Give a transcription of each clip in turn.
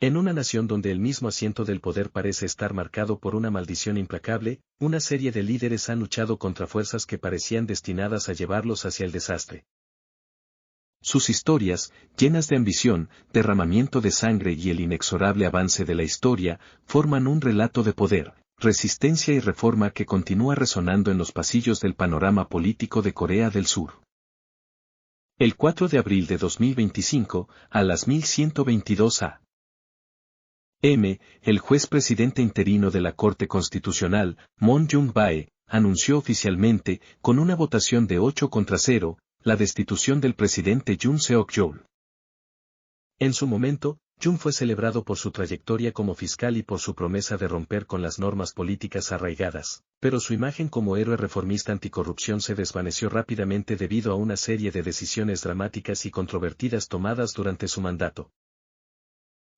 En una nación donde el mismo asiento del poder parece estar marcado por una maldición implacable, una serie de líderes han luchado contra fuerzas que parecían destinadas a llevarlos hacia el desastre. Sus historias, llenas de ambición, derramamiento de sangre y el inexorable avance de la historia, forman un relato de poder, resistencia y reforma que continúa resonando en los pasillos del panorama político de Corea del Sur. El 4 de abril de 2025, a las 1122 a.m., el juez presidente interino de la Corte Constitucional, Moon Jung-bae, anunció oficialmente, con una votación de 8 contra 0, la destitución del presidente Yoon Seok-yeol. En su momento, Yoon fue celebrado por su trayectoria como fiscal y por su promesa de romper con las normas políticas arraigadas, pero su imagen como héroe reformista anticorrupción se desvaneció rápidamente debido a una serie de decisiones dramáticas y controvertidas tomadas durante su mandato.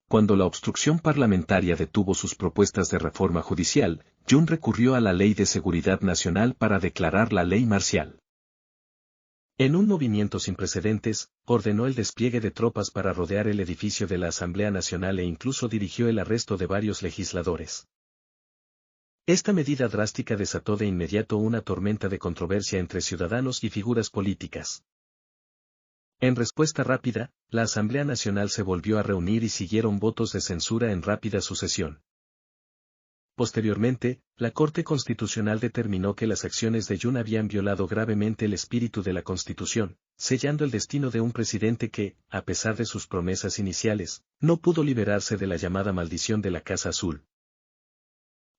Cuando la obstrucción parlamentaria detuvo sus propuestas de reforma judicial, Yoon recurrió a la Ley de Seguridad Nacional para declarar la ley marcial. En un movimiento sin precedentes, ordenó el despliegue de tropas para rodear el edificio de la Asamblea Nacional e incluso dirigió el arresto de varios legisladores. Esta medida drástica desató de inmediato una tormenta de controversia entre ciudadanos y figuras políticas. En respuesta rápida, la Asamblea Nacional se volvió a reunir y siguieron votos de censura en rápida sucesión. Posteriormente, la Corte Constitucional determinó que las acciones de Yoon habían violado gravemente el espíritu de la Constitución, sellando el destino de un presidente que, a pesar de sus promesas iniciales, no pudo liberarse de la llamada maldición de la Casa Azul.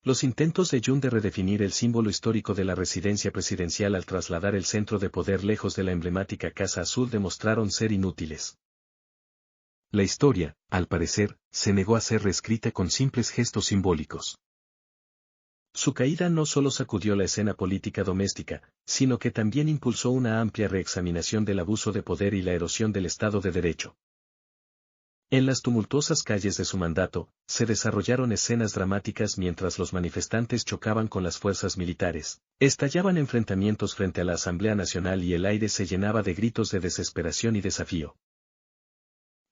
Los intentos de Yoon de redefinir el símbolo histórico de la residencia presidencial al trasladar el centro de poder lejos de la emblemática Casa Azul demostraron ser inútiles. La historia, al parecer, se negó a ser reescrita con simples gestos simbólicos. Su caída no solo sacudió la escena política doméstica, sino que también impulsó una amplia reexaminación del abuso de poder y la erosión del Estado de Derecho. En las tumultuosas calles de su mandato, se desarrollaron escenas dramáticas mientras los manifestantes chocaban con las fuerzas militares, estallaban enfrentamientos frente a la Asamblea Nacional y el aire se llenaba de gritos de desesperación y desafío.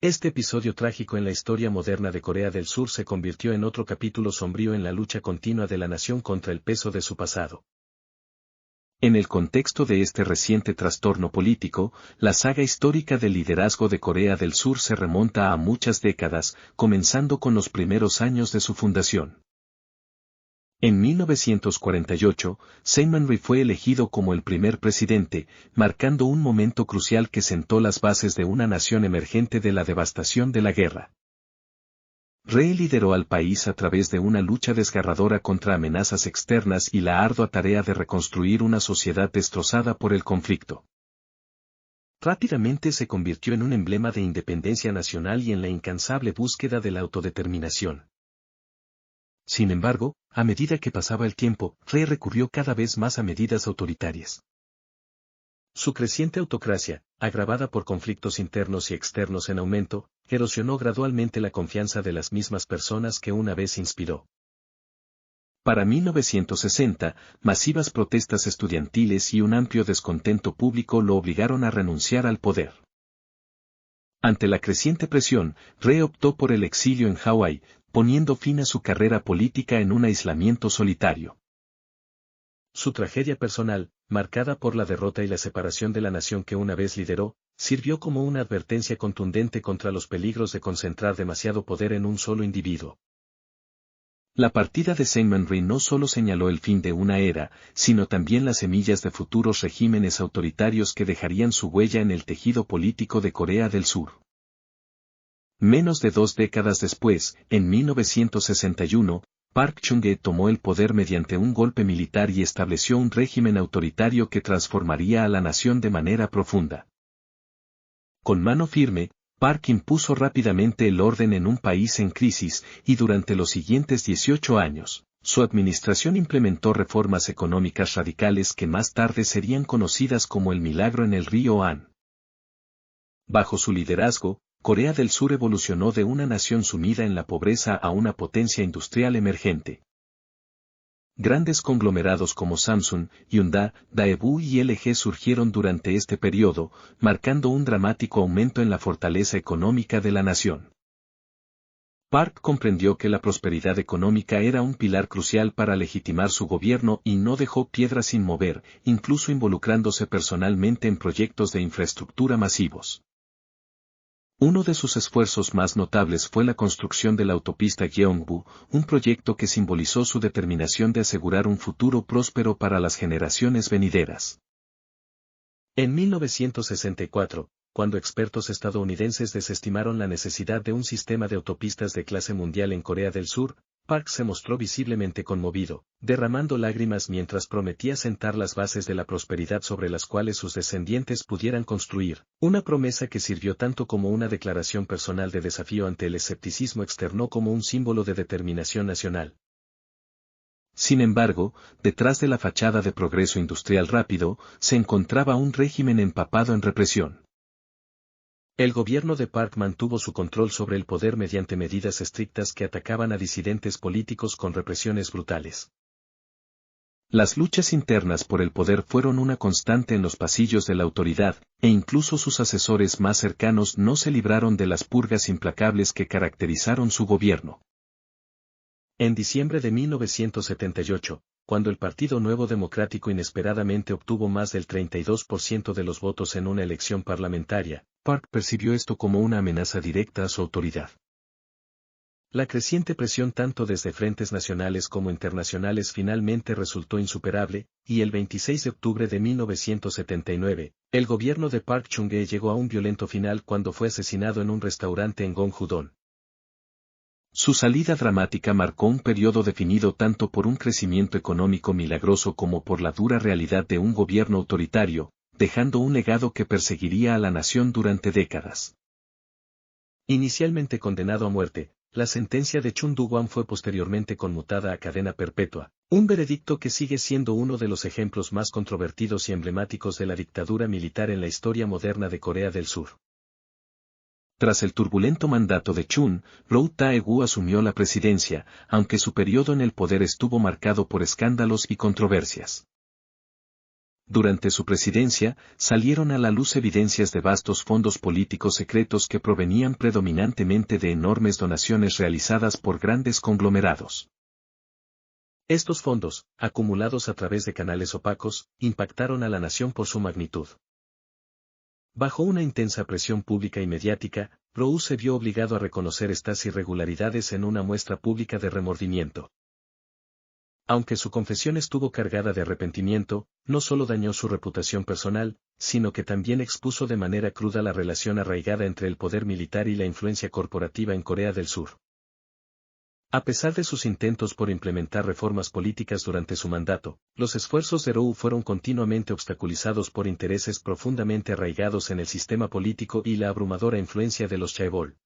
Este episodio trágico en la historia moderna de Corea del Sur se convirtió en otro capítulo sombrío en la lucha continua de la nación contra el peso de su pasado. En el contexto de este reciente trastorno político, la saga histórica del liderazgo de Corea del Sur se remonta a muchas décadas, comenzando con los primeros años de su fundación. En 1948, Syngman Rhee fue elegido como el primer presidente, marcando un momento crucial que sentó las bases de una nación emergente de la devastación de la guerra. Rhee lideró al país a través de una lucha desgarradora contra amenazas externas y la ardua tarea de reconstruir una sociedad destrozada por el conflicto. Rápidamente se convirtió en un emblema de independencia nacional y en la incansable búsqueda de la autodeterminación. Sin embargo, a medida que pasaba el tiempo, Rhee recurrió cada vez más a medidas autoritarias. Su creciente autocracia, agravada por conflictos internos y externos en aumento, erosionó gradualmente la confianza de las mismas personas que una vez inspiró. Para 1960, masivas protestas estudiantiles y un amplio descontento público lo obligaron a renunciar al poder. Ante la creciente presión, Rhee optó por el exilio en Hawái, poniendo fin a su carrera política en un aislamiento solitario. Su tragedia personal, marcada por la derrota y la separación de la nación que una vez lideró, sirvió como una advertencia contundente contra los peligros de concentrar demasiado poder en un solo individuo. La partida de Syngman Rhee no solo señaló el fin de una era, sino también las semillas de futuros regímenes autoritarios que dejarían su huella en el tejido político de Corea del Sur. Menos de 2 décadas después, en 1961, Park Chung-hee tomó el poder mediante un golpe militar y estableció un régimen autoritario que transformaría a la nación de manera profunda. Con mano firme, Park impuso rápidamente el orden en un país en crisis y durante los siguientes 18 años, su administración implementó reformas económicas radicales que más tarde serían conocidas como el milagro en el río Han. Bajo su liderazgo, Corea del Sur evolucionó de una nación sumida en la pobreza a una potencia industrial emergente. Grandes conglomerados como Samsung, Hyundai, Daewoo y LG surgieron durante este periodo, marcando un dramático aumento en la fortaleza económica de la nación. Park comprendió que la prosperidad económica era un pilar crucial para legitimar su gobierno y no dejó piedra sin mover, incluso involucrándose personalmente en proyectos de infraestructura masivos. Uno de sus esfuerzos más notables fue la construcción de la autopista Gyeongbu, un proyecto que simbolizó su determinación de asegurar un futuro próspero para las generaciones venideras. En 1964, cuando expertos estadounidenses desestimaron la necesidad de un sistema de autopistas de clase mundial en Corea del Sur, Park se mostró visiblemente conmovido, derramando lágrimas mientras prometía sentar las bases de la prosperidad sobre las cuales sus descendientes pudieran construir, una promesa que sirvió tanto como una declaración personal de desafío ante el escepticismo externo como un símbolo de determinación nacional. Sin embargo, detrás de la fachada de progreso industrial rápido, se encontraba un régimen empapado en represión. El gobierno de Park mantuvo su control sobre el poder mediante medidas estrictas que atacaban a disidentes políticos con represiones brutales. Las luchas internas por el poder fueron una constante en los pasillos de la autoridad, e incluso sus asesores más cercanos no se libraron de las purgas implacables que caracterizaron su gobierno. En diciembre de 1978, cuando el Partido Nuevo Democrático inesperadamente obtuvo más del 32% de los votos en una elección parlamentaria, Park percibió esto como una amenaza directa a su autoridad. La creciente presión tanto desde frentes nacionales como internacionales finalmente resultó insuperable, y el 26 de octubre de 1979, el gobierno de Park Chung-hee llegó a un violento final cuando fue asesinado en un restaurante en Gongju-don. Su salida dramática marcó un periodo definido tanto por un crecimiento económico milagroso como por la dura realidad de un gobierno autoritario, dejando un legado que perseguiría a la nación durante décadas. Inicialmente condenado a muerte, la sentencia de Chun Doo-hwan fue posteriormente conmutada a cadena perpetua, un veredicto que sigue siendo uno de los ejemplos más controvertidos y emblemáticos de la dictadura militar en la historia moderna de Corea del Sur. Tras el turbulento mandato de Chun, Roh Tae-woo asumió la presidencia, aunque su periodo en el poder estuvo marcado por escándalos y controversias. Durante su presidencia, salieron a la luz evidencias de vastos fondos políticos secretos que provenían predominantemente de enormes donaciones realizadas por grandes conglomerados. Estos fondos, acumulados a través de canales opacos, impactaron a la nación por su magnitud. Bajo una intensa presión pública y mediática, Roh se vio obligado a reconocer estas irregularidades en una muestra pública de remordimiento. Aunque su confesión estuvo cargada de arrepentimiento, no solo dañó su reputación personal, sino que también expuso de manera cruda la relación arraigada entre el poder militar y la influencia corporativa en Corea del Sur. A pesar de sus intentos por implementar reformas políticas durante su mandato, los esfuerzos de Roh fueron continuamente obstaculizados por intereses profundamente arraigados en el sistema político y la abrumadora influencia de los chaebol.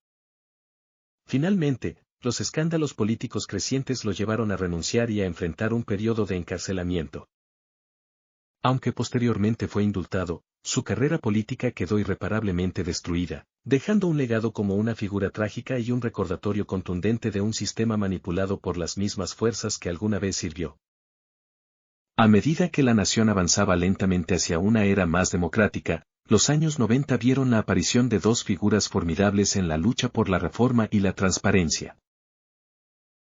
Finalmente, los escándalos políticos crecientes lo llevaron a renunciar y a enfrentar un periodo de encarcelamiento. Aunque posteriormente fue indultado, su carrera política quedó irreparablemente destruida, dejando un legado como una figura trágica y un recordatorio contundente de un sistema manipulado por las mismas fuerzas que alguna vez sirvió. A medida que la nación avanzaba lentamente hacia una era más democrática, los años 90 vieron la aparición de dos figuras formidables en la lucha por la reforma y la transparencia.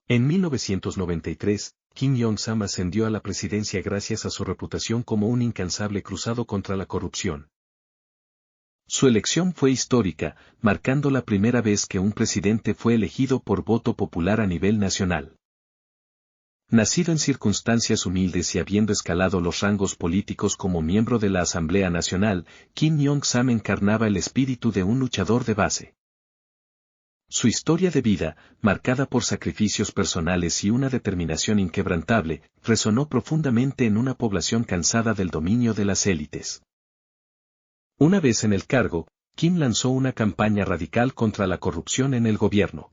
En 1993, Kim Jong-sam ascendió a la presidencia gracias a su reputación como un incansable cruzado contra la corrupción. Su elección fue histórica, marcando la primera vez que un presidente fue elegido por voto popular a nivel nacional. Nacido en circunstancias humildes y habiendo escalado los rangos políticos como miembro de la Asamblea Nacional, Kim Jong-sam encarnaba el espíritu de un luchador de base. Su historia de vida, marcada por sacrificios personales y una determinación inquebrantable, resonó profundamente en una población cansada del dominio de las élites. Una vez en el cargo, Kim lanzó una campaña radical contra la corrupción en el gobierno.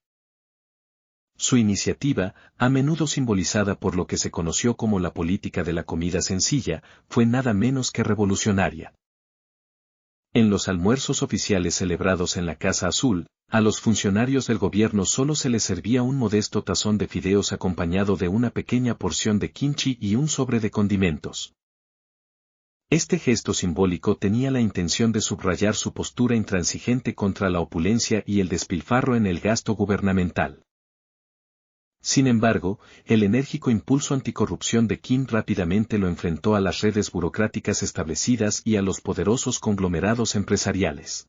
Su iniciativa, a menudo simbolizada por lo que se conoció como la política de la comida sencilla, fue nada menos que revolucionaria. En los almuerzos oficiales celebrados en la Casa Azul, a los funcionarios del gobierno solo se les servía un modesto tazón de fideos acompañado de una pequeña porción de kimchi y un sobre de condimentos. Este gesto simbólico tenía la intención de subrayar su postura intransigente contra la opulencia y el despilfarro en el gasto gubernamental. Sin embargo, el enérgico impulso anticorrupción de Kim rápidamente lo enfrentó a las redes burocráticas establecidas y a los poderosos conglomerados empresariales.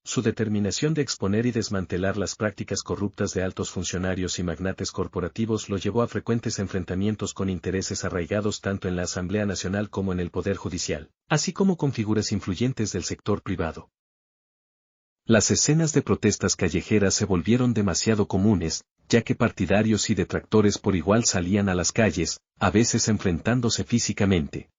Su determinación de exponer y desmantelar las prácticas corruptas de altos funcionarios y magnates corporativos lo llevó a frecuentes enfrentamientos con intereses arraigados tanto en la Asamblea Nacional como en el Poder Judicial, así como con figuras influyentes del sector privado. Las escenas de protestas callejeras se volvieron demasiado comunes, ya que partidarios y detractores por igual salían a las calles, a veces enfrentándose físicamente.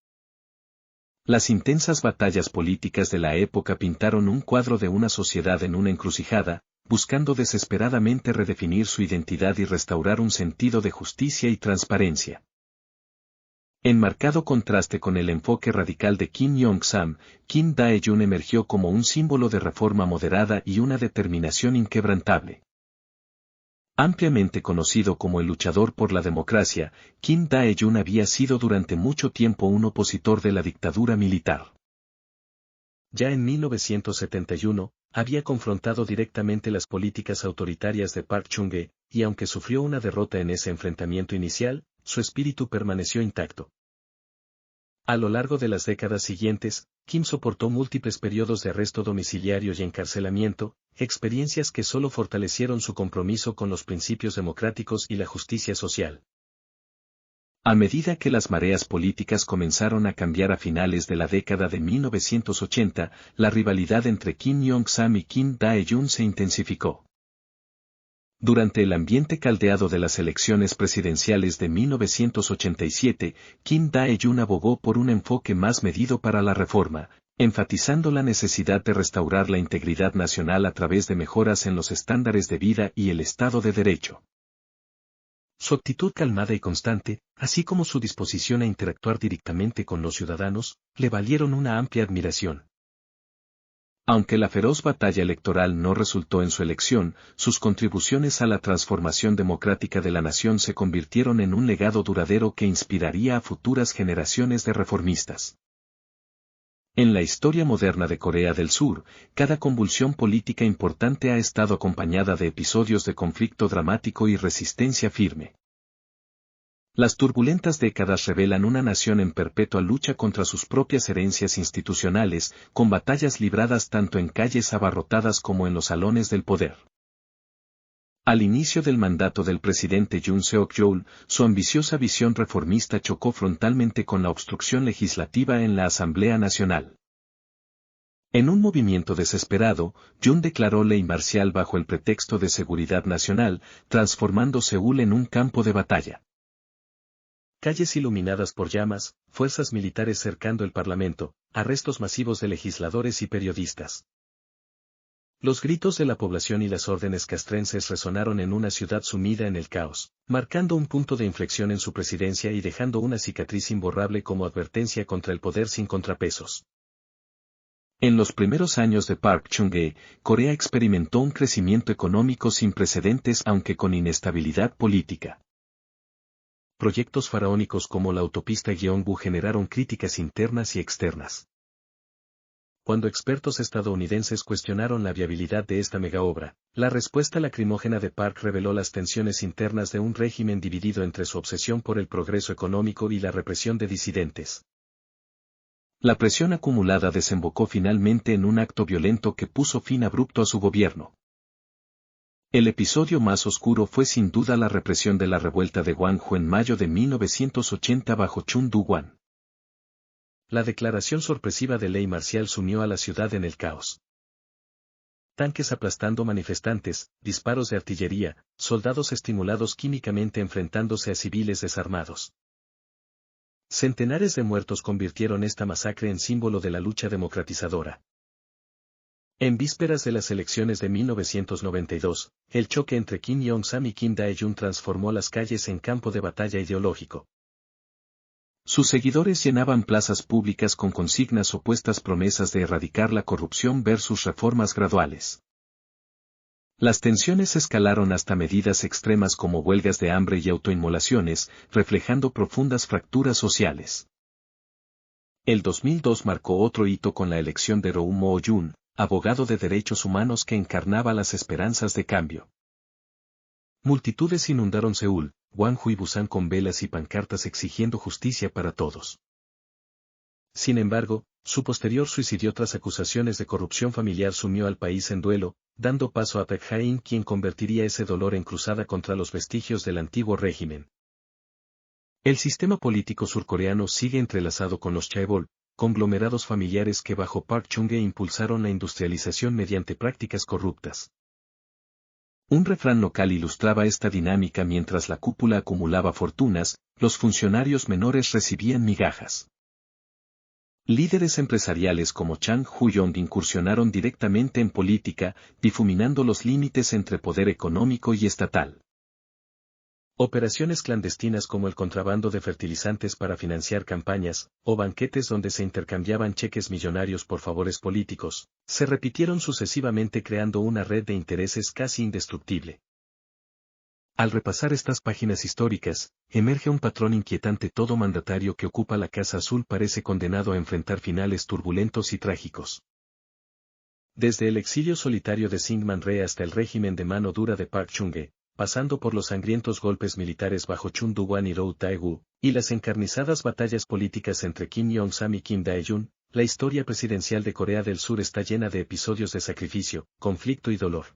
Las intensas batallas políticas de la época pintaron un cuadro de una sociedad en una encrucijada, buscando desesperadamente redefinir su identidad y restaurar un sentido de justicia y transparencia. En marcado contraste con el enfoque radical de Kim Jong-sam, Kim Dae-jung emergió como un símbolo de reforma moderada y una determinación inquebrantable. Ampliamente conocido como el luchador por la democracia, Kim Dae-jung había sido durante mucho tiempo un opositor de la dictadura militar. Ya en 1971, había confrontado directamente las políticas autoritarias de Park Chung-hee, y aunque sufrió una derrota en ese enfrentamiento inicial, su espíritu permaneció intacto. A lo largo de las décadas siguientes, Kim soportó múltiples periodos de arresto domiciliario y encarcelamiento, experiencias que solo fortalecieron su compromiso con los principios democráticos y la justicia social. A medida que las mareas políticas comenzaron a cambiar a finales de la década de 1980, la rivalidad entre Kim Jong-sam y Kim Dae-jung se intensificó. Durante el ambiente caldeado de las elecciones presidenciales de 1987, Kim Dae-jung abogó por un enfoque más medido para la reforma, enfatizando la necesidad de restaurar la integridad nacional a través de mejoras en los estándares de vida y el Estado de Derecho. Su actitud calmada y constante, así como su disposición a interactuar directamente con los ciudadanos, le valieron una amplia admiración. Aunque la feroz batalla electoral no resultó en su elección, sus contribuciones a la transformación democrática de la nación se convirtieron en un legado duradero que inspiraría a futuras generaciones de reformistas. En la historia moderna de Corea del Sur, cada convulsión política importante ha estado acompañada de episodios de conflicto dramático y resistencia firme. Las turbulentas décadas revelan una nación en perpetua lucha contra sus propias herencias institucionales, con batallas libradas tanto en calles abarrotadas como en los salones del poder. Al inicio del mandato del presidente Yoon Seok-yeol, su ambiciosa visión reformista chocó frontalmente con la obstrucción legislativa en la Asamblea Nacional. En un movimiento desesperado, Yoon declaró ley marcial bajo el pretexto de seguridad nacional, transformando Seúl en un campo de batalla. Calles iluminadas por llamas, fuerzas militares cercando el Parlamento, arrestos masivos de legisladores y periodistas. Los gritos de la población y las órdenes castrenses resonaron en una ciudad sumida en el caos, marcando un punto de inflexión en su presidencia y dejando una cicatriz imborrable como advertencia contra el poder sin contrapesos. En los primeros años de Park Chung-hee, Corea experimentó un crecimiento económico sin precedentes aunque con inestabilidad política. Proyectos faraónicos como la autopista Gyeongbu generaron críticas internas y externas. Cuando expertos estadounidenses cuestionaron la viabilidad de esta megaobra, la respuesta lacrimógena de Park reveló las tensiones internas de un régimen dividido entre su obsesión por el progreso económico y la represión de disidentes. La presión acumulada desembocó finalmente en un acto violento que puso fin abrupto a su gobierno. El episodio más oscuro fue sin duda la represión de la revuelta de Gwangju en mayo de 1980 bajo Chun Doo-hwan. La declaración sorpresiva de ley marcial sumió a la ciudad en el caos. Tanques aplastando manifestantes, disparos de artillería, soldados estimulados químicamente enfrentándose a civiles desarmados. Centenares de muertos convirtieron esta masacre en símbolo de la lucha democratizadora. En vísperas de las elecciones de 1992, el choque entre Kim Jong-sam y Kim Dae-jung transformó las calles en campo de batalla ideológico. Sus seguidores llenaban plazas públicas con consignas opuestas, promesas de erradicar la corrupción versus reformas graduales. Las tensiones escalaron hasta medidas extremas como huelgas de hambre y autoinmolaciones, reflejando profundas fracturas sociales. El 2002 marcó otro hito con la elección de Roh Moo-hyun, abogado de derechos humanos que encarnaba las esperanzas de cambio. Multitudes inundaron Seúl, Gwangju y Busan con velas y pancartas exigiendo justicia para todos. Sin embargo, su posterior suicidio tras acusaciones de corrupción familiar sumió al país en duelo, dando paso a Park Jae-in, quien convertiría ese dolor en cruzada contra los vestigios del antiguo régimen. El sistema político surcoreano sigue entrelazado con los chaebol, conglomerados familiares que bajo Park Chung-hee impulsaron la industrialización mediante prácticas corruptas. Un refrán local ilustraba esta dinámica: mientras la cúpula acumulaba fortunas, los funcionarios menores recibían migajas. Líderes empresariales como Chang Hu-yong incursionaron directamente en política, difuminando los límites entre poder económico y estatal. Operaciones clandestinas como el contrabando de fertilizantes para financiar campañas, o banquetes donde se intercambiaban cheques millonarios por favores políticos, se repitieron sucesivamente creando una red de intereses casi indestructible. Al repasar estas páginas históricas, emerge un patrón inquietante: todo mandatario que ocupa la Casa Azul parece condenado a enfrentar finales turbulentos y trágicos. Desde el exilio solitario de Syngman Rhee hasta el régimen de mano dura de Park Chung-hee, pasando por los sangrientos golpes militares bajo Chun Doo-hwan y Roh Tae-woo, y las encarnizadas batallas políticas entre Kim Jong-sam y Kim Dae-jun, la historia presidencial de Corea del Sur está llena de episodios de sacrificio, conflicto y dolor.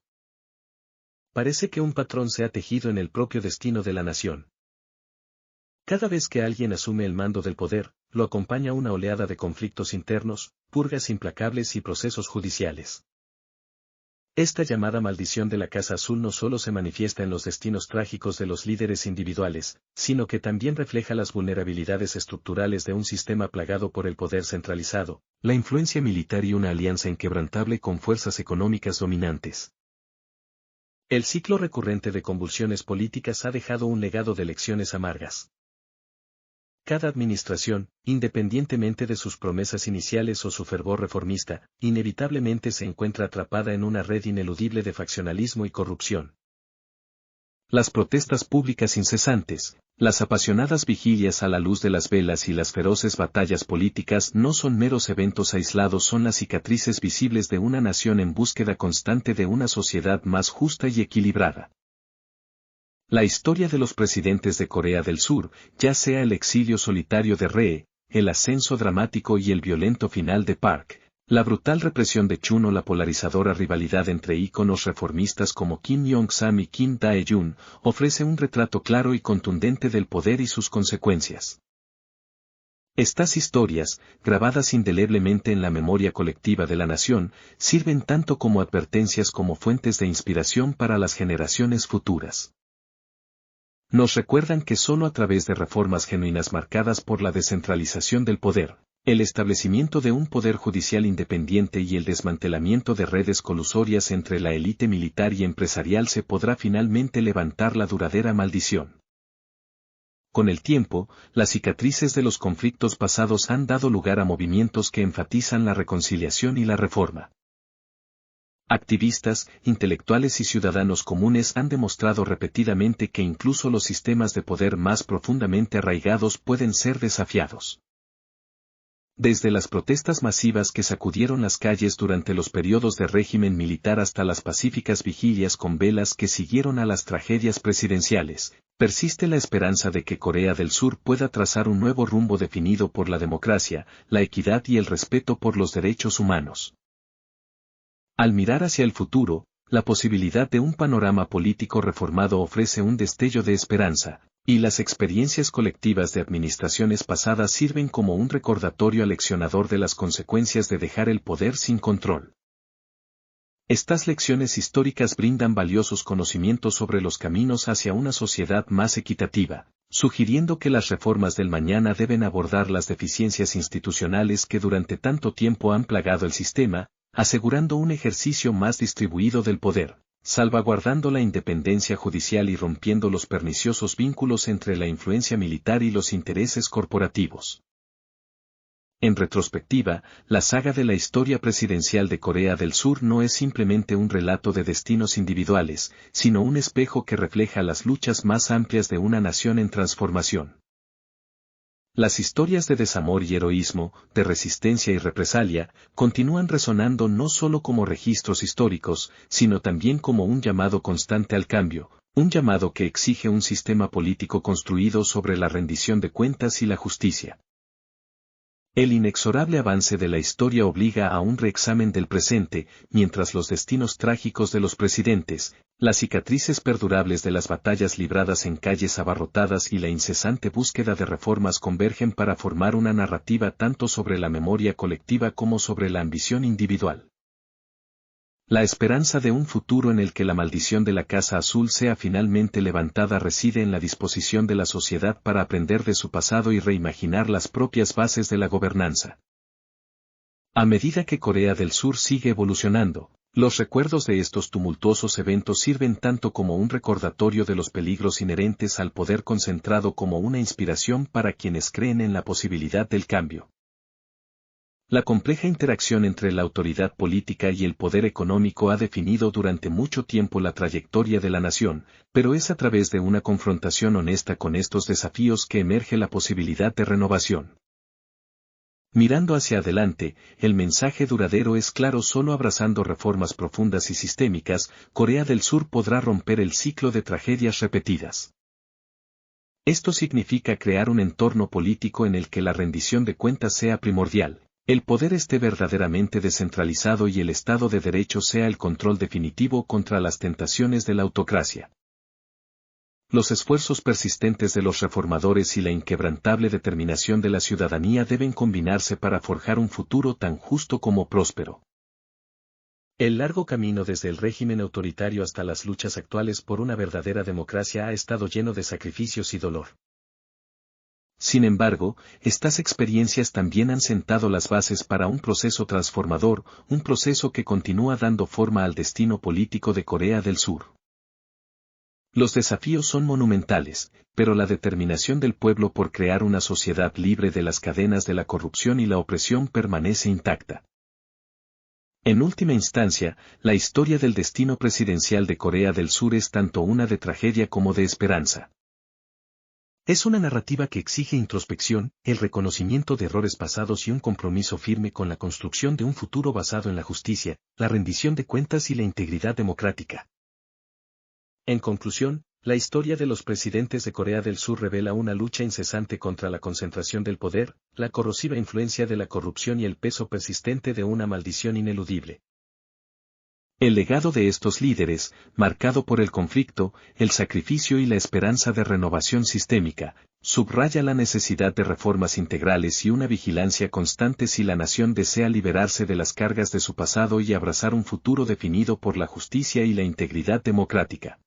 Parece que un patrón se ha tejido en el propio destino de la nación. Cada vez que alguien asume el mando del poder, lo acompaña una oleada de conflictos internos, purgas implacables y procesos judiciales. Esta llamada maldición de la Casa Azul no solo se manifiesta en los destinos trágicos de los líderes individuales, sino que también refleja las vulnerabilidades estructurales de un sistema plagado por el poder centralizado, la influencia militar y una alianza inquebrantable con fuerzas económicas dominantes. El ciclo recurrente de convulsiones políticas ha dejado un legado de lecciones amargas. Cada administración, independientemente de sus promesas iniciales o su fervor reformista, inevitablemente se encuentra atrapada en una red ineludible de faccionalismo y corrupción. Las protestas públicas incesantes, las apasionadas vigilias a la luz de las velas y las feroces batallas políticas no son meros eventos aislados, son las cicatrices visibles de una nación en búsqueda constante de una sociedad más justa y equilibrada. La historia de los presidentes de Corea del Sur, ya sea el exilio solitario de Rhee, el ascenso dramático y el violento final de Park, la brutal represión de Chun o la polarizadora rivalidad entre íconos reformistas como Kim Jong-sam y Kim Dae-jun, ofrece un retrato claro y contundente del poder y sus consecuencias. Estas historias, grabadas indeleblemente en la memoria colectiva de la nación, sirven tanto como advertencias como fuentes de inspiración para las generaciones futuras. Nos recuerdan que solo a través de reformas genuinas marcadas por la descentralización del poder, el establecimiento de un poder judicial independiente y el desmantelamiento de redes colusorias entre la élite militar y empresarial se podrá finalmente levantar la duradera maldición. Con el tiempo, las cicatrices de los conflictos pasados han dado lugar a movimientos que enfatizan la reconciliación y la reforma. Activistas, intelectuales y ciudadanos comunes han demostrado repetidamente que incluso los sistemas de poder más profundamente arraigados pueden ser desafiados. Desde las protestas masivas que sacudieron las calles durante los periodos de régimen militar hasta las pacíficas vigilias con velas que siguieron a las tragedias presidenciales, persiste la esperanza de que Corea del Sur pueda trazar un nuevo rumbo definido por la democracia, la equidad y el respeto por los derechos humanos. Al mirar hacia el futuro, la posibilidad de un panorama político reformado ofrece un destello de esperanza, y las experiencias colectivas de administraciones pasadas sirven como un recordatorio aleccionador de las consecuencias de dejar el poder sin control. Estas lecciones históricas brindan valiosos conocimientos sobre los caminos hacia una sociedad más equitativa, sugiriendo que las reformas del mañana deben abordar las deficiencias institucionales que durante tanto tiempo han plagado el sistema, asegurando un ejercicio más distribuido del poder, salvaguardando la independencia judicial y rompiendo los perniciosos vínculos entre la influencia militar y los intereses corporativos. En retrospectiva, la saga de la historia presidencial de Corea del Sur no es simplemente un relato de destinos individuales, sino un espejo que refleja las luchas más amplias de una nación en transformación. Las historias de desamor y heroísmo, de resistencia y represalia, continúan resonando no solo como registros históricos, sino también como un llamado constante al cambio, Un llamado que exige un sistema político construido sobre la rendición de cuentas y la justicia. El inexorable avance de la historia obliga a un reexamen del presente, mientras los destinos trágicos de los presidentes, las cicatrices perdurables de las batallas libradas en calles abarrotadas y la incesante búsqueda de reformas convergen para formar una narrativa tanto sobre la memoria colectiva como sobre la ambición individual. La esperanza de un futuro en el que la maldición de la Casa Azul sea finalmente levantada reside en la disposición de la sociedad para aprender de su pasado y reimaginar las propias bases de la gobernanza. A medida que Corea del Sur sigue evolucionando, los recuerdos de estos tumultuosos eventos sirven tanto como un recordatorio de los peligros inherentes al poder concentrado como una inspiración para quienes creen en la posibilidad del cambio. La compleja interacción entre la autoridad política y el poder económico ha definido durante mucho tiempo la trayectoria de la nación, pero es a través de una confrontación honesta con estos desafíos que emerge la posibilidad de renovación. Mirando hacia adelante, el mensaje duradero es claro: solo abrazando reformas profundas y sistémicas, Corea del Sur podrá romper el ciclo de tragedias repetidas. Esto significa crear un entorno político en el que la rendición de cuentas sea primordial, el poder esté verdaderamente descentralizado y el Estado de Derecho sea el control definitivo contra las tentaciones de la autocracia. Los esfuerzos persistentes de los reformadores y la inquebrantable determinación de la ciudadanía deben combinarse para forjar un futuro tan justo como próspero. El largo camino desde el régimen autoritario hasta las luchas actuales por una verdadera democracia ha estado lleno de sacrificios y dolor. Sin embargo, estas experiencias también han sentado las bases para un proceso transformador, un proceso que continúa dando forma al destino político de Corea del Sur. Los desafíos son monumentales, pero la determinación del pueblo por crear una sociedad libre de las cadenas de la corrupción y la opresión permanece intacta. En última instancia, la historia del destino presidencial de Corea del Sur es tanto una de tragedia como de esperanza. Es una narrativa que exige introspección, el reconocimiento de errores pasados y un compromiso firme con la construcción de un futuro basado en la justicia, la rendición de cuentas y la integridad democrática. En conclusión, la historia de los presidentes de Corea del Sur revela una lucha incesante contra la concentración del poder, la corrosiva influencia de la corrupción y el peso persistente de una maldición ineludible. El legado de estos líderes, marcado por el conflicto, el sacrificio y la esperanza de renovación sistémica, subraya la necesidad de reformas integrales y una vigilancia constante si la nación desea liberarse de las cargas de su pasado y abrazar un futuro definido por la justicia y la integridad democrática.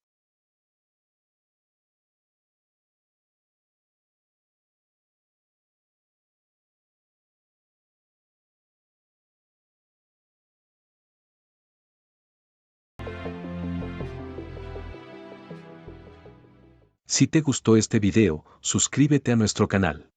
Si te gustó este video, suscríbete a nuestro canal.